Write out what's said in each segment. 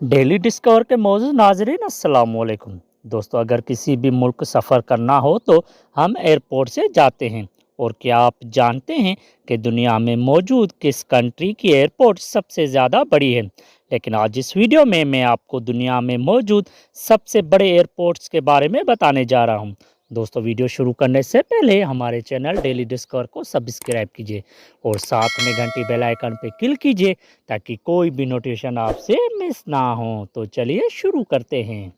Daily discover के मौजूद नाजरीन अस्सलाम वालेकुम। दोस्तों, अगर किसी भी मुल्क सफ़र करना हो तो हम एयरपोर्ट से जाते हैं। और क्या आप जानते हैं कि दुनिया में मौजूद किस कंट्री की एयरपोर्ट सबसे ज़्यादा बड़ी है? लेकिन आज इस वीडियो में मैं आपको दुनिया में मौजूद सबसे बड़े एयरपोर्ट्स के बारे में बताने जा रहा हूँ। दोस्तों, वीडियो शुरू करने से पहले हमारे चैनल डेली डिस्कवर को सब्सक्राइब कीजिए और साथ में घंटी बेल आइकन पे क्लिक कीजिए ताकि कोई भी नोटिफिकेशन आपसे मिस ना हो। तो चलिए शुरू करते हैं।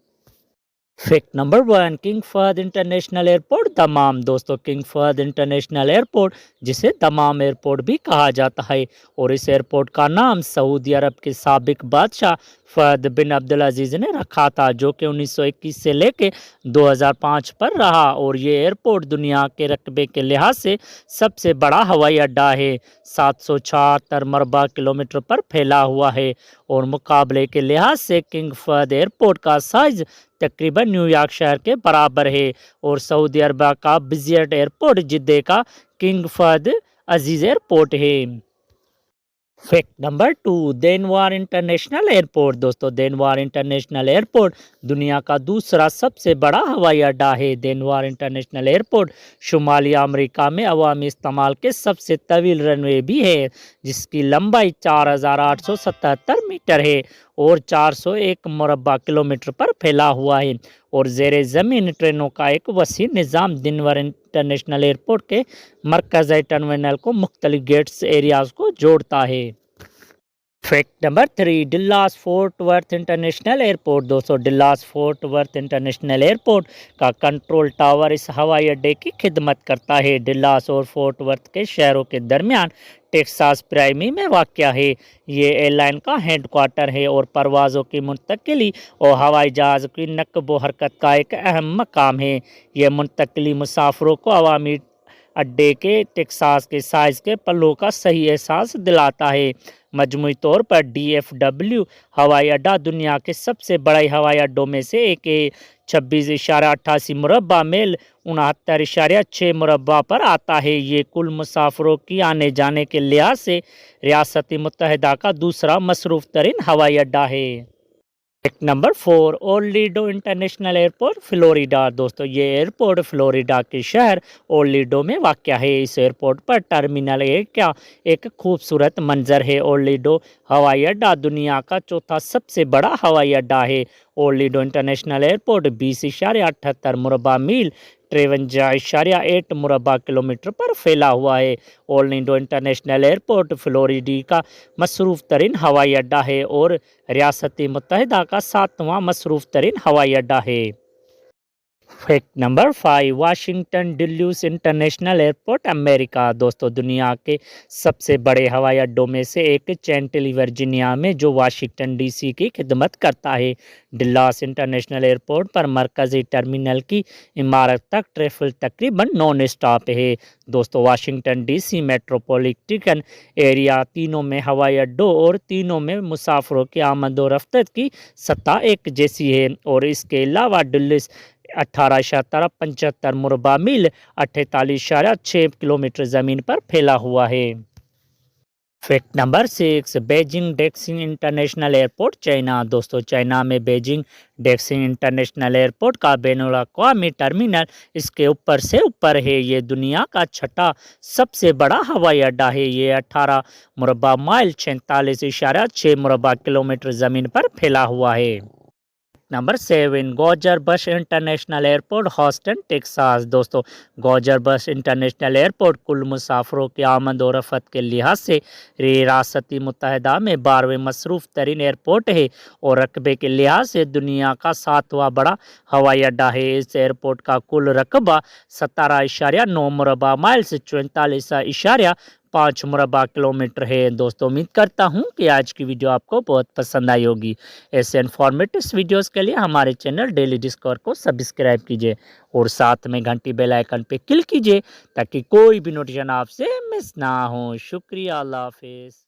Fact number 1, king Fahd international airport Dammam. दोस्तों, किंग फहद इंटरनेशनल एयरपोर्ट, जिसे दमाम एयरपोर्ट भी कहा जाता है, और इस एयरपोर्ट का नाम सऊदी अरब के साबिक बादशाह फहद बिन अब्दुल अजीज़ ने रखा था, जो कि 1921 से लेके 2005 पर रहा। और ये एयरपोर्ट दुनिया के रकबे के लिहाज से सबसे बड़ा हवाई अड्डा है। 776 मरबा किलोमीटर पर फैला हुआ है और मुकाबले के लिहाज से किंग फहद एयरपोर्ट का साइज तकरीबन न्यूयॉर्क शहर के बराबर है। और सऊदी अरब का बिजिएस्ट एयरपोर्ट जिद्दे का किंग फहद अजीज एयरपोर्ट है। Fact number 2, Denver international airport. दोस्तों, देनवार इंटरनेशनल एयरपोर्ट दुनिया का दूसरा सबसे बड़ा हवाई अड्डा है। देनवार इंटरनेशनल एयरपोर्ट शुमाली अमेरिका में अवामी इस्तेमाल के सबसे तवील रनवे भी है, जिसकी लंबाई 4877 मीटर है और 401 मुरबा किलोमीटर पर फैला हुआ है। और ज़ेरे ज़मीन ट्रेनों का एक वसी निज़ाम देनवर इंटरनेशनल एयरपोर्ट के मरकज़ी टर्मिनल को मुख्तलिफ गेट्स एरियाज़ को जोड़ता है। Fact number 3, Dallas Fort Worth international airport. दोस्तों, Dallas Fort Worth international airport का कंट्रोल टावर इस हवाई अड्डे की खिदमत करता है। डल्लास और फोर्ट वर्थ के शहरों के दरमियान टेक्सास प्राइमी में वाक़या है। ये एयरलाइन का हेडक्वार्टर है और परवाज़ों की मुंतकिली और हवाई जहाज़ की नक़ब व हरकत का एक अहम मकाम है। ये मुंतकिली मुसाफिरों को अवामी अड्डे के टेक्सास के साइज़ के पल्लों का सही एहसास दिलाता है। मजमूई तौर पर DFW हवाई अड्डा दुनिया के सबसे बड़े हवाई अड्डों में से एक है। 26.88 मुरबा मील 69.6 मुरबा पर आता है। ये कुल मुसाफिरों की आने जाने के लिहाज से रियासती मुत्तहिदा का दूसरा मसरूफ़ तरीन हवाई अड्डा है। Fact number 4, Orlando international airport Florida. दोस्तों, ये एयरपोर्ट फ्लोरिडा के शहर ओर्लैंडो में वाक़या है। इस एयरपोर्ट पर टर्मिनल एक खूबसूरत मंजर है। ओर्लैंडो हवाई अड्डा दुनिया का चौथा सबसे बड़ा हवाई अड्डा है। ओर्लैंडो इंटरनेशनल एयरपोर्ट 20.78 मुरबा मील 53.8 मुरबा किलोमीटर पर फैला हुआ है। ओर्लैंडो इंटरनेशनल एयरपोर्ट फ्लोरिडा का मसरूफ़ तरीन हवाई अड्डा है और रियासती मुत्तहिदा का 7वां मसरूफ़ तरीन हवाई अड्डा है। Fact number 5, Washington Dulles international airport America. दोस्तों, दुनिया के सबसे बड़े हवाई अड्डों में से एक चैंटिली वर्जीनिया में जो वाशिंगटन DC की खिदमत करता है। डल्लास इंटरनेशनल एयरपोर्ट पर मरकज़ी टर्मिनल की इमारत तक ट्रैफिक तकरीबन नॉन स्टॉप है। दोस्तों, वाशिंगटन DC मेट्रोपॉलिटन एरिया तीनों में हवाई अड्डों और तीनों में मुसाफिरों की आमद व रफ्त की सतह एक जैसी है। और इसके अलावा डल्लास 18.75 मुरबा मील 48.6 किलोमीटर ज़मीन पर फैला हुआ है। Fact number 6, Beijing Daxing international airport China. दोस्तों, चाइना में बेजिंग डेक्सिंग इंटरनेशनल एयरपोर्ट का बैनुल-अक़वामी टर्मिनल इसके ऊपर से ऊपर है। ये दुनिया का छठा सबसे बड़ा हवाई अड्डा है। ये 18 मुरबा माइल 46.6 मुरबा किलोमीटर ज़मीन पर फैला हुआ है। नंबर 7, गॉजर बश इंटरनेशनल एयरपोर्ट हॉस्टन टेक्सास। दोस्तों, गॉजर बश इंटरनेशनल एयरपोर्ट कुल मुसाफिरों की आमद और रफ्त के लिहाज से रियासती मुत्तहिदा में 12वें मसरूफ़ तरीन एयरपोर्ट है और रकबे के लिहाज से दुनिया का 7वां बड़ा हवाई अड्डा है। इस एयरपोर्ट का कुल रकबा 17.9 मुरबा माइल से 44.5 मुरबा किलोमीटर है। दोस्तों, उम्मीद करता हूँ कि आज की वीडियो आपको बहुत पसंद आई होगी। ऐसे इन्फॉर्मेटिव वीडियोस के लिए हमारे चैनल डेली डिस्कवर को सब्सक्राइब कीजिए और साथ में घंटी बेल आइकन पे क्लिक कीजिए ताकि कोई भी नोटिफिकेशन आपसे मिस ना हो। शुक्रिया, अल्लाह हाफिज़।